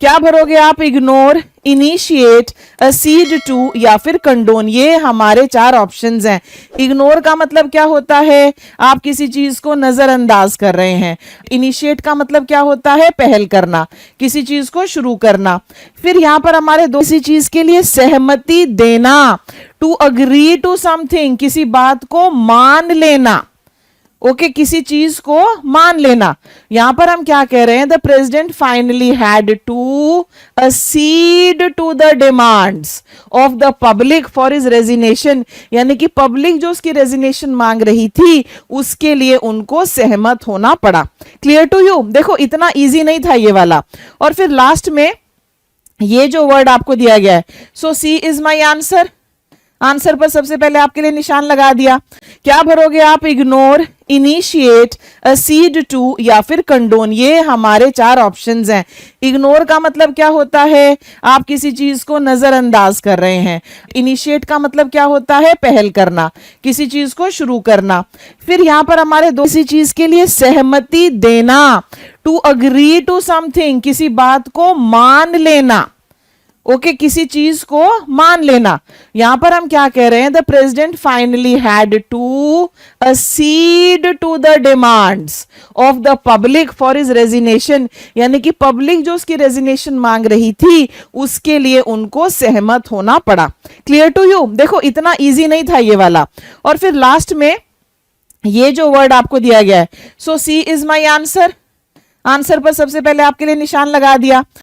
क्या भरोगे आप? Ignore, initiate, असीड to या फिर कंडोन। ये हमारे 4 ऑप्शंस हैं। इग्नोर का मतलब क्या होता है? आप किसी चीज को नजरअंदाज कर रहे हैं। इनिशिएट का मतलब क्या होता है? पहल करना, किसी चीज को शुरू करना। फिर यहां पर हमारे दो, किसी चीज के लिए सहमति देना, टू अग्री टू समथिंग, किसी बात को मान लेना। ओके, किसी चीज को मान लेना। यहां पर हम क्या कह रहे हैं? The president finally had to accede to the demands of the public for his resignation, यानी कि पब्लिक जो उसकी रेजिग्नेशन मांग रही थी उसके लिए उनको सहमत होना पड़ा। Clear to you? देखो इतना इजी नहीं था ये वाला। और फिर लास्ट में ये जो वर्ड आपको दिया गया है, सो सी इज माई आंसर। आंसर पर सबसे पहले आपके लिए निशान लगा दिया। क्या भरोगे आप? इग्नोर, इनिशिएट, असीड टू या फिर कंडोन। ये हमारे 4 ऑप्शंस हैं। इग्नोर का मतलब क्या होता है? आप किसी चीज को नजरअंदाज कर रहे हैं। इनिशिएट का मतलब क्या होता है? पहल करना, किसी चीज को शुरू करना। फिर यहां पर हमारे दो, किसी चीज के लिए सहमति देना, टू अग्री टू समथिंग, किसी बात को मान लेना। ओके, किसी चीज को मान लेना। यहां पर हम क्या कह रहे हैं? The president finally had to accede to the demands of the public for his resignation, यानी कि पब्लिक जो उसकी रेजिग्नेशन मांग रही थी उसके लिए उनको सहमत होना पड़ा। Clear to you? देखो इतना इजी नहीं था ये वाला। और फिर लास्ट में ये जो वर्ड आपको दिया गया है, सो सी इज माई आंसर। आंसर पर सबसे पहले आपके लिए निशान लगा दिया।